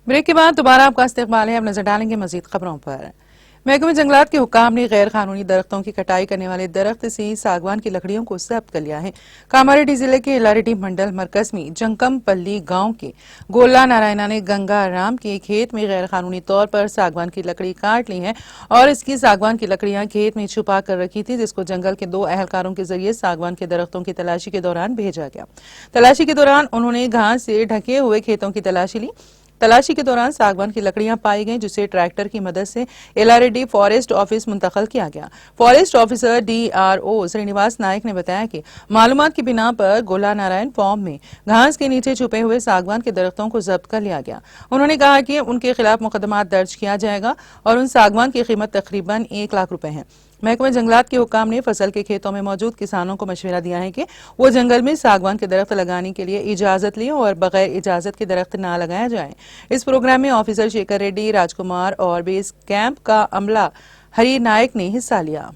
Break के बाद दोबारा आपका इस्तकबाल है। अब नजर डालेंगे मजीद खबरों पर। महकमे जंगलात के हुक्काम ने गैर कानूनी दरख्तों की कटाई करने वाले दरख्त से सागवान की लकड़ियों को जब्त कर लिया है। कामारेड्डी जिले के इलारेड्डी मंडल मरकज में जंकमपल्ली गांव के गोला नारायणा ने गंगा राम के खेत में गैर कानूनी तौर पर सागवान की लकड़ी काट ली है और इसकी सागवान की लकड़ियां खेत में छुपा कर रखी थी, जिसको जंगल के 2 अहलकारों के जरिए सागवान के दरख्तों की तलाशी के दौरान भेजा गया। तलाशी के दौरान उन्होंने घास से ढके हुए खेतों की तलाशी ली। तलाशी के दौरान सागवान की लकड़ियां पाई गईं, जिसे ट्रैक्टर की मदद से इलारेड्डी फॉरेस्ट ऑफिस मुंतकिल किया गया। फॉरेस्ट ऑफिसर DRO श्रीनिवास नायक ने बताया कि मालूमात की बिना पर गोला नारायण फार्म में घास के नीचे छुपे हुए सागवान के दरख्तों को जब्त कर लिया गया। उन्होंने कहा कि उनके खिलाफ मुकदमा दर्ज किया जाएगा और उन सागवान की कीमत तकरीबन 1 लाख रुपए है। महकमा जंगलात के हुक्काम ने फसल के खेतों में मौजूद किसानों को मशवरा दिया है कि वो जंगल में सागवान के दरख्त लगाने के लिए इजाजत लें और बगैर इजाजत के दरख्त ना लगाया जाए। इस प्रोग्राम में ऑफिसर शेखर रेड्डी, राजकुमार और बेस कैंप का अमला हरी नायक ने हिस्सा लिया।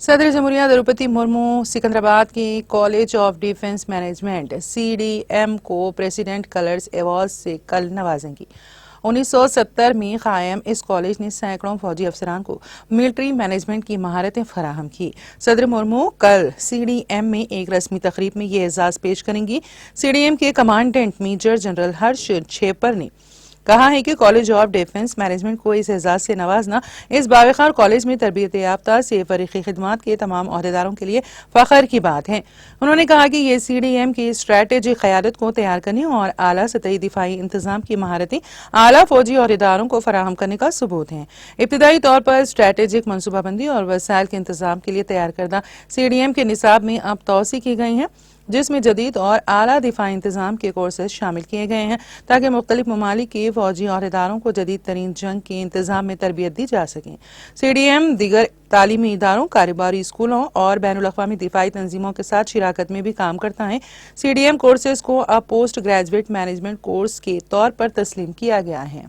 सदर जमहूरिया द्रौपदी मुर्मू सिकंदराबाद के college of defence management CDM को प्रेसिडेंट कलर्स अवार्ड से कल नवाजेंगी। 1970 में कायम इस कॉलेज ने सैकड़ों फौजी अफसरान को मिलिट्री मैनेजमेंट की महारतें फराहम की। सदर मुर्मू कल CDM में एक रस्मी तकरीब में ये एजाज पेश करेंगी। CDM के कमांडेंट मेजर जनरल हर्ष छेपर ने कहा है कि कॉलेज ऑफ डिफेंस मैनेजमेंट को इस एजाज से नवाजना इस बावकार कॉलेज में तरबियत याफ्ता से फरीकी खिदमात के तमाम ओहदेदारों के लिए फख्र की बात है। उन्होंने कहा कि ये CDM की स्ट्रैटेजिक क़यादत को तैयार करने और आला सतही दिफाई इंतजाम की महारतें आला फौजी ओहदेदारों को फराहम करने का सबूत है। इब्तदाई तौर पर स्ट्रैटेजिक मनसूबाबंदी और वसाइल के इंतजाम के लिए तैयार करदा CDM के निसाब में अब तोसी की गई है, जिसमें जदीद और आला दिफाई इंतजाम के कोर्सेज शामिल किए गए हैं ताकि मुख्तलिफ ममालिक के फौजी ओहदेदारों को जदीद तरीन जंग के इंतजाम में तरबियत दी जा सके। CDM दीगर तालीमी इदारों, कारोबारी स्कूलों और बैनुल अक़वामी दिफाई तंजीमों के साथ शिराकत में भी काम करता है। CDM कोर्सेज को अब पोस्ट ग्रेजुएट मैनेजमेंट कोर्स के तौर पर तस्लीम किया गया है।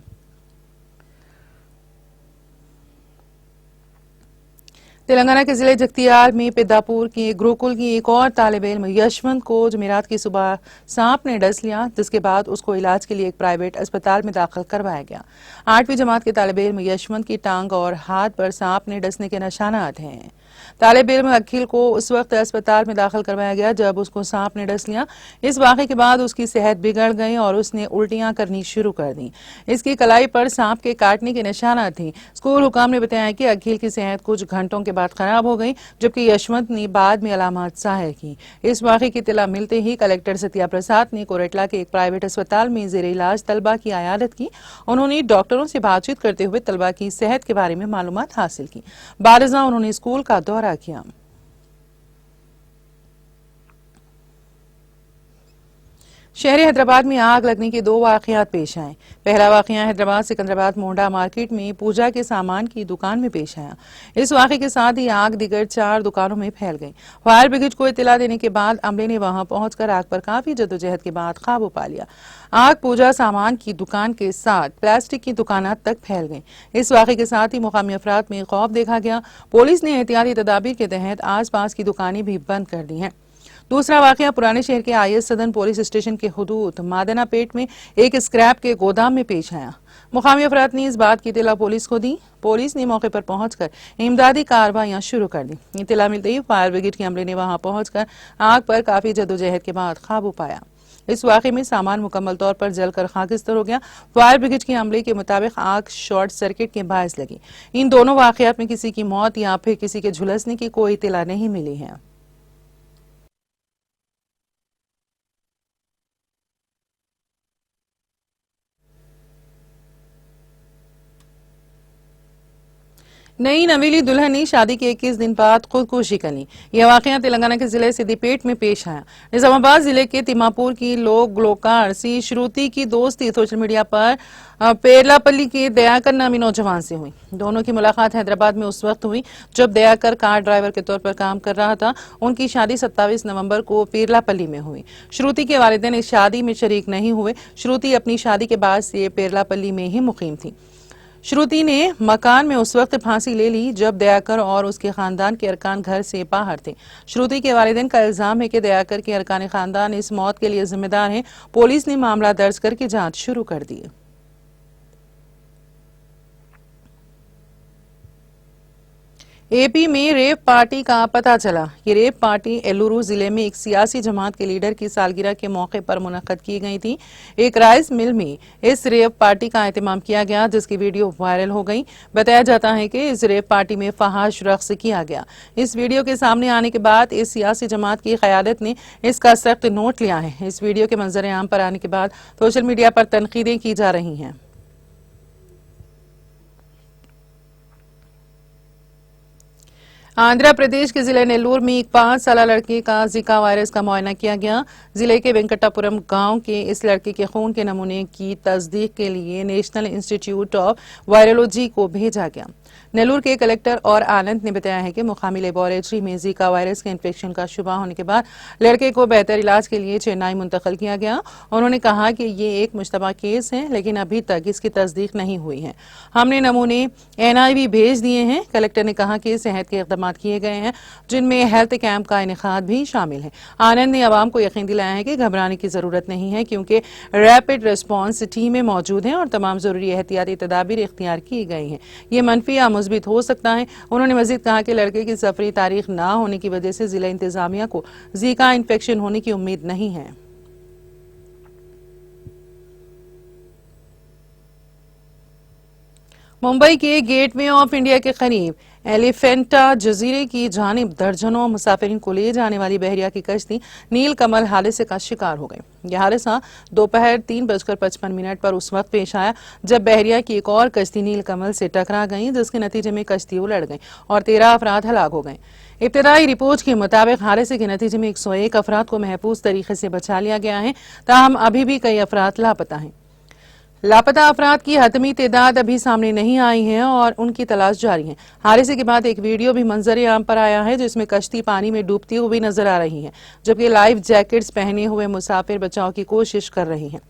तेलंगाना के जिले जगतियाल में पिदापुर के गुरुकुल की एक और तालिब इल्म यशवंत को जुमेरात की सुबह सांप ने डस लिया, जिसके बाद उसको इलाज के लिए एक प्राइवेट अस्पताल में दाखिल करवाया गया। 8वीं जमात के तालिब इल्म यशवंत की टांग और हाथ पर सांप ने डसने के निशानात हैं। तालिब इल्म अखिल को उस वक्त अस्पताल में दाखिल करवाया गया जब उसको सांप ने डस लिया। इस वाक़े के बाद उसकी सेहत बिगड़ गई और उसने उल्टियां करनी शुरू कर दी। इसकी कलाई पर सांप के काटने के निशानात थे। स्कूल हुकाम ने बताया कि अखिल की सेहत कुछ घंटों के बाद खराब हो गई, जबकि यशवंत ने बाद में अलामत जाहिर की। इस वाक़े की इत्तला मिलते ही कलेक्टर सत्या प्रसाद ने कोरेटला के एक प्राइवेट अस्पताल में ज़ेर इलाज तलबा की आयादत की। उन्होंने डॉक्टरों से बातचीत करते हुए तलबा की सेहत के बारे में मालूमात हासिल की। बारज़ा उन्होंने स्कूल का दौरा किया। शहरी हैदराबाद में आग लगने के 2 वाक़यात पेश आए। पहला वाक़या हैदराबाद सिकंदराबाद मोहडा मार्केट में पूजा के सामान की दुकान में पेश आया। इस वाक़े के साथ ही आग दीगर 4 दुकानों में फैल गई। फायर ब्रिगेड को इत्तला देने के बाद अमले ने वहां पहुंचकर आग पर काफी जद्दोजहद के बाद काबू पा लिया। आग पूजा सामान की दुकान के साथ प्लास्टिक की दुकानात तक फैल गई। इस वाक़े के साथ ही मुकामी अफराद में खौफ देखा गया। पुलिस ने एहतियाती तदाबीर के तहत आस पास की दुकानें भी बंद कर दी हैं। दूसरा वाक़या पुराने शहर के IS सदन पुलिस स्टेशन के हुदूद मादना पेट में एक स्क्रैप के गोदाम में पेश आया। मुकामी अफराद ने इस बात की इत्तला पुलिस को दी। पुलिस ने मौके पर पहुंचकर इमदादी कार्रवाइयां शुरू कर दी। इत्तला मिलते ही फायर ब्रिगेड के अमले ने वहां पहुंचकर आग पर काफी जद्दोजहद के बाद काबू पाया। इस वाक़े में सामान मुकम्मल तौर पर जलकर खाकिस्तर हो गया। फायर ब्रिगेड के अमले के मुताबिक आग शॉर्ट सर्किट के बायस लगी। इन दोनों वाक़यात में किसी की मौत या फिर किसी के झुलसने की कोई इत्तला नहीं मिली है। नई नवेली दुल्हन ने शादी के 21 दिन बाद खुदकुशी कर ली। यह वाक़या तेलंगाना के जिले सिद्दीपेट में पेश आया। निजामाबाद जिले के तिमापुर की लोक ग्लोकार सी श्रुति की दोस्ती सोशल मीडिया पर पेरलापल्ली के दयाकर नामी नौजवान से हुई। दोनों की मुलाकात हैदराबाद में उस वक्त हुई जब दयाकर कार ड्राइवर के तौर पर काम कर रहा था। उनकी शादी 27 नवंबर को पेरलापल्ली में हुई। श्रुति के वालिदैन इस शादी में शरीक नहीं हुए। श्रुति अपनी शादी के बाद से पेरलापल्ली में ही मुकीम थी। श्रुति ने मकान में उस वक्त फांसी ले ली जब दयाकर और उसके खानदान के अरकान घर से बाहर थे। श्रुति के वालिदैन का इल्जाम है कि दयाकर के अरकान खानदान इस मौत के लिए जिम्मेदार हैं। पुलिस ने मामला दर्ज करके जांच शुरू कर दी। एपी में रेप पार्टी का पता चला। ये रेप पार्टी एलुरु जिले में एक सियासी जमात के लीडर की सालगिरह के मौके पर मुनक्कद की गई थी। एक राइस मिल में इस रेप पार्टी का एहतमाम किया गया, जिसकी वीडियो वायरल हो गई। बताया जाता है कि इस रेप पार्टी में फहाश रक्स किया गया। इस वीडियो के सामने आने के बाद इस सियासी जमात की क़यादत ने इसका सख्त नोट लिया है। इस वीडियो के मंजर आम पर आने के बाद सोशल मीडिया पर तनकीदें की जा रही हैं। आंध्र प्रदेश के जिले नेल्लूर में एक 5 साल लड़के का जिका वायरस का मुआयना किया गया। जिले के वेंकटापुरम गांव के इस लड़के के खून के नमूने की तस्दीक के लिए नेशनल इंस्टीट्यूट ऑफ वायरोलॉजी को भेजा गया। नेल्लूर के कलेक्टर और आनंद ने बताया है कि मुकामी लेबोरेटरी में जीका वायरस के इन्फेक्शन का शुबा होने के बाद लड़के को बेहतर इलाज के लिए चेन्नई मुंतकिल किया गया। उन्होंने कहा कि ये एक मुश्तबा केस है, लेकिन अभी तक इसकी तस्दीक नहीं हुई है। हमने नमूने NIV भेज दिए हैं। कलेक्टर ने कहा कि सेहत के इक़दाम किए गए हैं, जिनमें हेल्थ कैंप का इनेकाद भी शामिल है। आनंद ने आवाम को यकीन दिलाया है कि घबराने की जरूरत नहीं है, क्योंकि रैपिड रिस्पॉन्स टीमें मौजूद हैं और तमाम जरूरी एहतियाती तदाबीर इख्तियार की गई हैं। ये मनफी या मुस्बित हो सकता है। उन्होंने मजीद कहा कि लड़के की सफरी तारीख ना होने की वजह से जिला इंतजामिया को जीका इन्फेक्शन होने की उम्मीद नहीं है। मुंबई के गेटवे ऑफ इंडिया के करीब एलिफेंटा जजीरे की जानिब दर्जनों मुसाफिरीन को ले जाने वाली बहरिया की कश्ती नील कमल हादसे का शिकार हो गई। यह हादसा दोपहर 3:55 पर उस वक्त पेश आया जब बहरिया की एक और कश्ती नील कमल से टकरा गई, जिसके नतीजे में कश्ती उलट गई और 13 अफराद हलाक हो गए। इब्तदाई रिपोर्ट के मुताबिक हादसे के नतीजे में 101 अफराद को महफूज तरीके से बचा लिया गया है, ताहम अभी भी कई अफराद लापता हैं। लापता अफराद की हतमी तादाद अभी सामने नहीं आई है और उनकी तलाश जारी है। हादसे के बाद एक वीडियो भी मंजर आम पर आया है, जिसमें कश्ती पानी में डूबती हुई नजर आ रही है, जबकि लाइफ जैकेट्स पहने हुए मुसाफिर बचाव की कोशिश कर रहे हैं।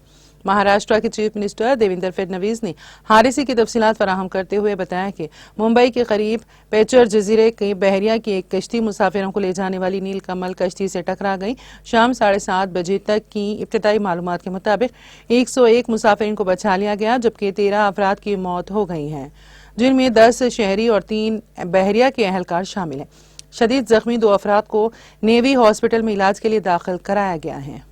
महाराष्ट्र के चीफ मिनिस्टर देवेंद्र फडणवीस ने हादसे की तफसीलात फराहम करते हुए बताया कि मुंबई के करीब पेचर जजीरे के बहरिया की एक कश्ती मुसाफिरों को ले जाने वाली नील कमल कश्ती से टकरा गई। शाम 7:30 बजे तक की इब्तदाई मालूमात के मुताबिक 101 मुसाफिरों को बचा लिया गया, जबकि 13 अफराद की मौत हो गई है, जिनमें 10 शहरी और 3 बहरिया के अहलकार शामिल हैं। शदीद जख्मी 2 अफराद को नेवी हॉस्पिटल में इलाज के लिए दाखिल कराया गया है।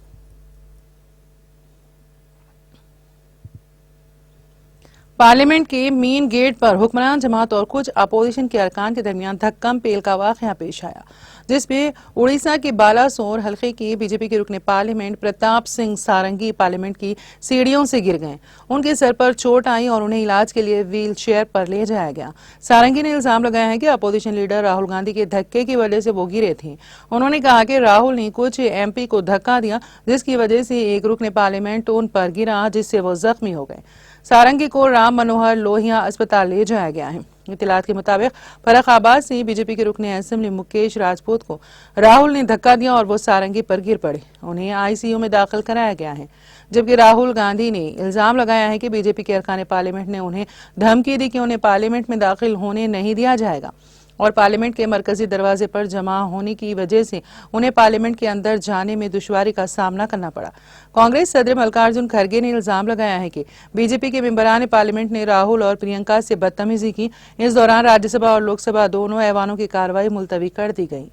पार्लियामेंट के मेन गेट पर हुक्मरान जमात और कुछ अपोजिशन के अरकान के दरमियान धक्कम पेल का वाकया पेश आया, जिसमें उड़ीसा के बालासोर हल्के के बीजेपी के रुकने पार्लियामेंट प्रताप सिंह सारंगी पार्लियामेंट की सीढ़ियों से गिर गए। उनके सर पर चोट आई और उन्हें इलाज के लिए व्हील चेयर पर ले जाया गया। सारंगी ने इल्जाम लगाया है कि अपोजिशन लीडर राहुल गांधी के धक्के की वजह से वो गिरे थे। उन्होंने कहा कि राहुल ने कुछ MP को धक्का दिया, जिसकी वजह से एक रुकने पार्लियामेंट उन पर गिरा, जिससे वो जख्मी हो गए। सारंगी को राम मनोहर लोहिया अस्पताल ले जाया गया है। इत्तलात के मुताबिक फर्रुखाबाद से बीजेपी के रुकने असेंबली मुकेश राजपूत को राहुल ने धक्का दिया और वो सारंगी पर गिर पड़े। उन्हें ICU में दाखिल कराया गया है, जबकि राहुल गांधी ने इल्जाम लगाया है कि बीजेपी के अरकान पार्लियामेंट ने उन्हें धमकी दी कि उन्हें पार्लियामेंट में दाखिल होने नहीं दिया जाएगा और पार्लियामेंट के मरकजी दरवाजे पर जमा होने की वजह से उन्हें पार्लियामेंट के अंदर जाने में दुश्वारी का सामना करना पड़ा। कांग्रेस सदर मल्लिकार्जुन खड़गे ने इल्जाम लगाया है कि बीजेपी के मेंबरान पार्लियामेंट ने राहुल और प्रियंका से बदतमीजी की। इस दौरान राज्यसभा और लोकसभा दोनों ऐवानों की कार्रवाई मुलतवी कर दी गई।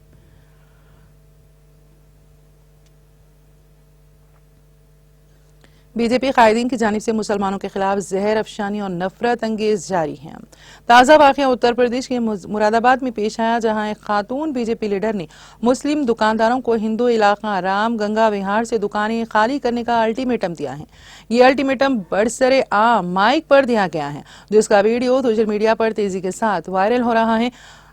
बीजेपी कायदीन की जानिब से मुसलमानों के खिलाफ जहर अफशानी और नफरत अंगेज जारी है। ताज़ा वाक़या उत्तर प्रदेश के मुरादाबाद में पेश आया, जहां एक खातून बीजेपी लीडर ने मुस्लिम दुकानदारों को हिंदू इलाका राम गंगा विहार से दुकानें खाली करने का अल्टीमेटम दिया है। ये अल्टीमेटम बरसरे आम माइक पर दिया गया है, जिसका वीडियो सोशल मीडिया पर तेजी के साथ वायरल हो रहा है।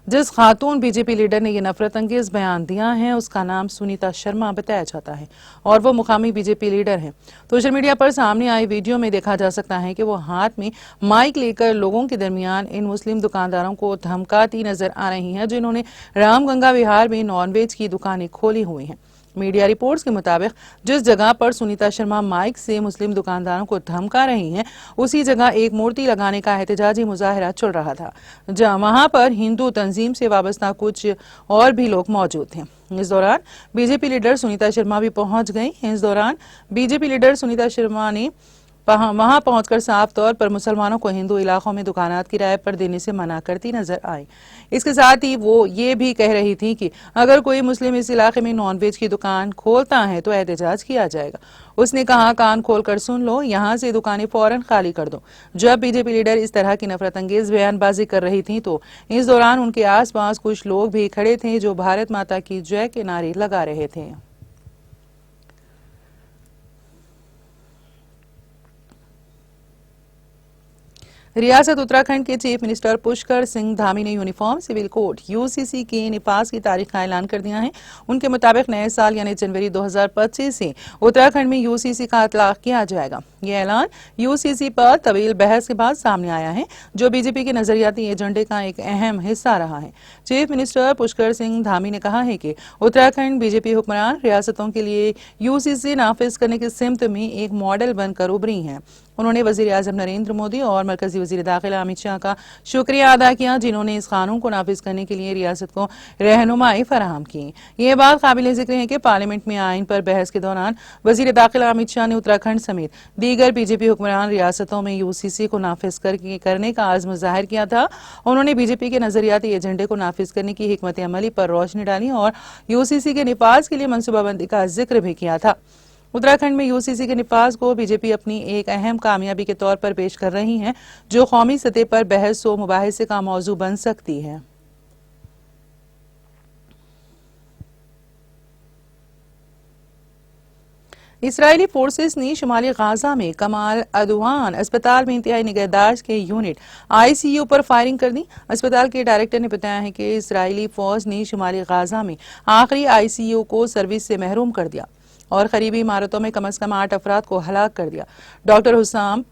जिस खातून बीजेपी लीडर ने यह नफरत अंगेज बयान दिया है, उसका नाम सुनीता शर्मा बताया जाता है और वो मुकामी बीजेपी लीडर हैं। सोशल मीडिया पर सामने आई वीडियो में देखा जा सकता है कि वो हाथ में माइक लेकर लोगों के दरमियान इन मुस्लिम दुकानदारों को धमकाती नजर आ रही हैं, जिन्होंने रामगंगा विहार में नॉनवेज की दुकानें खोली हुई हैं। मीडिया रिपोर्ट्स के मुताबिक जिस जगह पर सुनीता शर्मा माइक से मुस्लिम दुकानदारों को धमका रही हैं, उसी जगह एक मूर्ति लगाने का एहतजाजी मुजाहरा चल रहा था, जहां वहां पर हिंदू तंजीम से वाबस्ता कुछ और भी लोग मौजूद थे। इस दौरान बीजेपी लीडर सुनीता शर्मा भी पहुंच गई। इस दौरान बीजेपी लीडर सुनीता शर्मा ने वहां पहुंचकर साफ तौर पर मुसलमानों को हिंदू इलाकों में दुकानात किराए पर देने से मना करती नजर आई। इसके साथ ही वो ये भी कह रही थी कि अगर कोई मुस्लिम इस इलाके में नॉनवेज की दुकान खोलता है तो एहतजाज किया जाएगा। उसने कहा, कान खोलकर सुन लो, यहाँ से दुकानें फौरन खाली कर दो। जब बीजेपी लीडर इस तरह की नफरत अंगेज बयानबाजी कर रही थी तो इस दौरान उनके आसपास कुछ लोग भी खड़े थे जो भारत माता की जय के नारे लगा रहे थे। रियासत उत्तराखंड के चीफ मिनिस्टर पुष्कर सिंह धामी ने यूनिफॉर्म सिविल कोड यूसीसी के निफाज की तारीख का ऐलान कर दिया है। उनके मुताबिक नए साल यानी जनवरी 2025 से उत्तराखंड में यूसीसी का इतलाक किया जाएगा। ये ऐलान यूसीसी पर तवील बहस के बाद सामने आया है, जो बीजेपी के नजरियाती एजेंडे का एक अहम हिस्सा रहा है। चीफ मिनिस्टर पुष्कर सिंह धामी ने कहा है कि उत्तराखंड बीजेपी हुक्मरान रियासतों के लिए यूसीसी नाफिज करने की सिमत में एक मॉडल बनकर उभरी है। उन्होंने वजीर-ए-आजम नरेंद्र मोदी और मरकजी वजीर दाखिला अमित शाह का शुक्रिया अदा किया, जिन्होंने इस कानून को नाफिज करने के लिए रियासत को रहनुमाई फराहम की। ये बात काबिल जिक्र है कि पार्लियामेंट में आइन पर बहस के दौरान वजीर दाखिला अमित शाह ने उत्तराखंड समेत दीगर बीजेपी हुक्मरान रियासतों में यूसीसी को नाफिज करने का आज़म जाहिर किया था। उन्होंने बीजेपी के नजरियाती एजेंडे को नाफिज करने की हिकमत अमली पर रोशनी डाली और यूसीसी के निफाज के लिए मनसूबाबंदी का जिक्र भी किया था। उत्तराखंड में यूसीसी के निफाज को बीजेपी अपनी एक अहम कामयाबी के तौर पर पेश कर रही है, जो कौमी सतह पर बहस व मुबाहिसे का मौजू बन सकती है। इसराइली फोर्सेस ने शुमाली गाजा में कमाल अदवान अस्पताल में इंतहाई निगहदाश्त के यूनिट आईसीयू पर फायरिंग कर दी। अस्पताल के डायरेक्टर ने बताया है कि इसराइली फौज ने शुमाली गाजा में आखिरी आईसीयू को सर्विस से महरूम कर दिया और करीबी इमारतों में कम से कम 8 अफराद को हलाक कर दिया। डॉक्टर हुसाम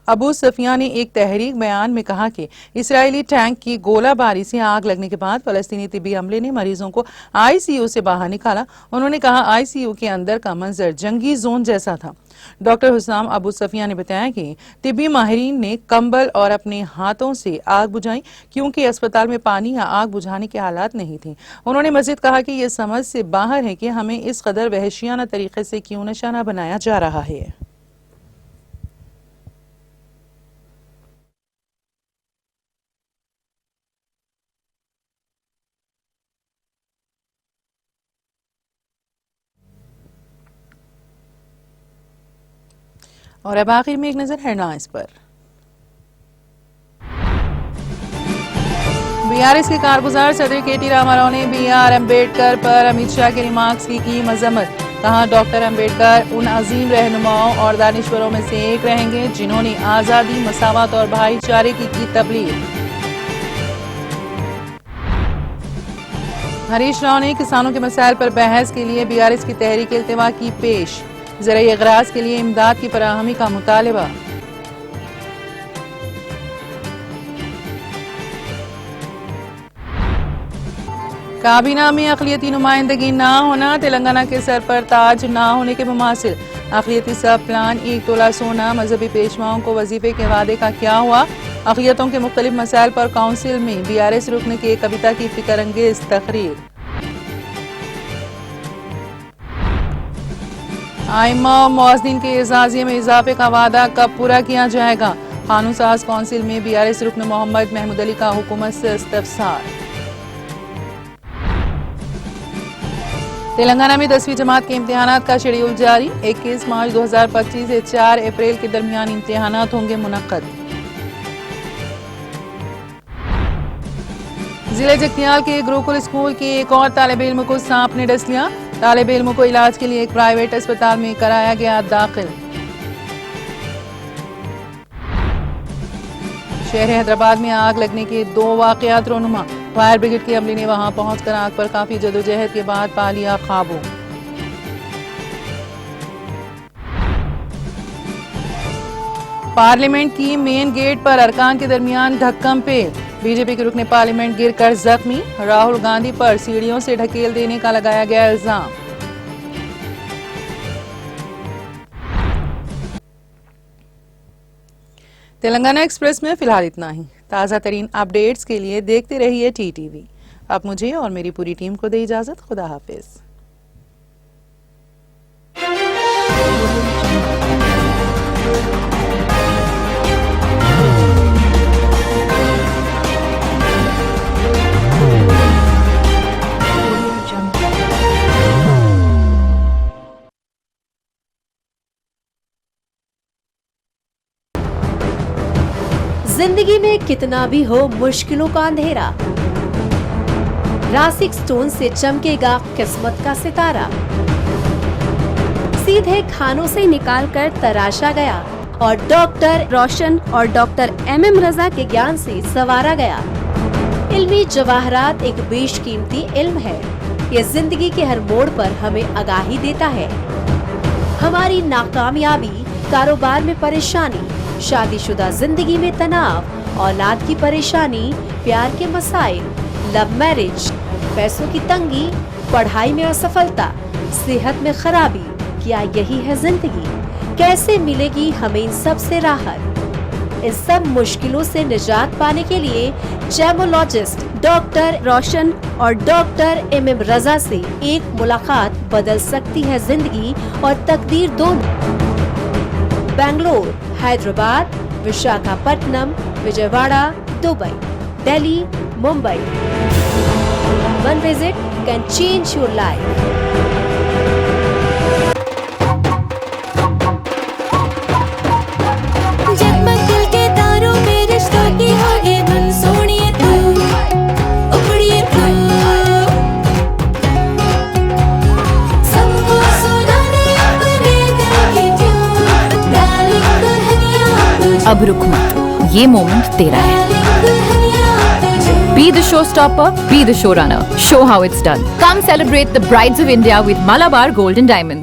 अबू सफिया ने एक तहरीक बयान में कहा कि इसराइली टैंक की गोलाबारी से आग लगने के बाद फलस्तीनी तिब्बी अमले ने मरीजों को आईसीयू से बाहर निकाला। उन्होंने कहा, आईसीयू के अंदर का मंजर जंगी जोन जैसा था। डॉक्टर हुसाम अबू सफिया ने बताया कि तिब्बी माहिरीन ने कंबल और अपने हाथों से आग बुझाई, क्योंकि अस्पताल में पानी या आग बुझाने के हालात नहीं थे। उन्होंने मजीद कहा कि यह समझ से बाहर है कि हमें इस कदर वहशियाना तरीके से क्यों निशाना बनाया जा रहा है। और अब आखिर में एक नजर हेडलाइंस पर। बीआरएस के कारगुजार सदर केटी रामाराव ने बीआर अम्बेडकर पर अमित शाह के रिमार्क्स की मजम्मत। कहा, डॉक्टर अम्बेडकर उन अजीम रहनुमाओं और दानिश्वरों में से एक रहेंगे जिन्होंने आजादी, मसावत और भाईचारे की तबलीग। हरीश राव ने किसानों के मसाइल पर बहस के लिए बीआरएस की तहरीक इल्तिवा की पेश। ज़राई अगराज के लिए इमदाद की फराहमी का मुतालबा। काबीना में अक़लियती नुमाइंदगी ना होना, तेलंगाना के सर पर ताज ना होने के मुमासिल। अक़लियती सब प्लान, 1 तोला सोना, मजहबी पेशवाओं को वजीफे के वादे का क्या हुआ। अक़लियतों के मुख्तलिफ मसाइल पर काउंसिल में बीआरएस रुकन की कविता की फिक्र अंगेज तकरीर। आइम्मा और मुअज़्ज़िन के एजाज़िये में इजाफे का वादा कब पूरा किया जाएगा। कानून साज काउंसिल में बीआरएस रुकन मोहम्मद महमूद अली का हुकूमत से इस्तफसार। तेलंगाना में 10वीं जमात के इम्तिहानात का शेड्यूल जारी। 21 मार्च 2025 से 4 अप्रैल के दरमियान इम्तिहानात होंगे मुनक्कद। जिले जगतियाल के गुरुकुल स्कूल के एक और तालिब इल्म को सांप ने डस लिया। तालिब इल्म को इलाज के लिए एक प्राइवेट अस्पताल में कराया गया दाखिल। शहर हैदराबाद में आग लगने के 2 वाकयात रोनुमा। फायर ब्रिगेड के अमले ने वहां पहुंचकर आग पर काफी जदोजहद के बाद पा लिया काबू। पार्लियामेंट की मेन गेट पर अरकान के दरमियान धक्कम पे। बीजेपी के रुकने पार्लियामेंट गिरकर जख्मी। राहुल गांधी पर सीढ़ियों से ढकेल देने का लगाया गया इल्जाम। तेलंगाना एक्सप्रेस में फिलहाल इतना ही। ताज़ा तरीन अपडेट्स के लिए देखते रहिए TTV। अब मुझे और मेरी पूरी टीम को दे इजाज़त। खुदा हाफिज। जिंदगी में कितना भी हो मुश्किलों का अंधेरा, रासिक स्टोन से चमकेगा किस्मत का सितारा। सीधे खानों से निकालकर तराशा गया और डॉक्टर रोशन और डॉक्टर MM रजा के ज्ञान से संवारा गया। इल्मी जवाहरात एक बेशकीमती इल्म है। ये जिंदगी के हर मोड़ पर हमें आगाही देता है। हमारी नाकामयाबी, कारोबार में परेशानी, शादीशुदा जिंदगी में तनाव, औलाद की परेशानी, प्यार के मसाइल, लव मैरिज, पैसों की तंगी, पढ़ाई में असफलता, सेहत में खराबी, क्या यही है जिंदगी? कैसे मिलेगी हमें इन सब से राहत? इन सब मुश्किलों से निजात पाने के लिए जेमोलॉजिस्ट डॉक्टर रोशन और डॉक्टर MM रजा से एक मुलाकात बदल सकती है जिंदगी और तकदीर दोनों। Bangalore, Hyderabad, Visakhapatnam, Vijayawada, Dubai, Delhi, Mumbai. One visit can change your life. जगमग दिल के तारों में रिश्तों की होगी धुन, सोनिए तू, उखड़िए तू, सबको सुनाने अपने दिल की ट्यून, डार्लिंग दुल्हनिया तुझे, अब रुक मत, ये मोमेंट तेरा है। डार्लिंग दुल्हनिया तुझे। Be the showstopper, be the showrunner. Show how it's done. Come celebrate the brides of India with Malabar Gold and Diamonds.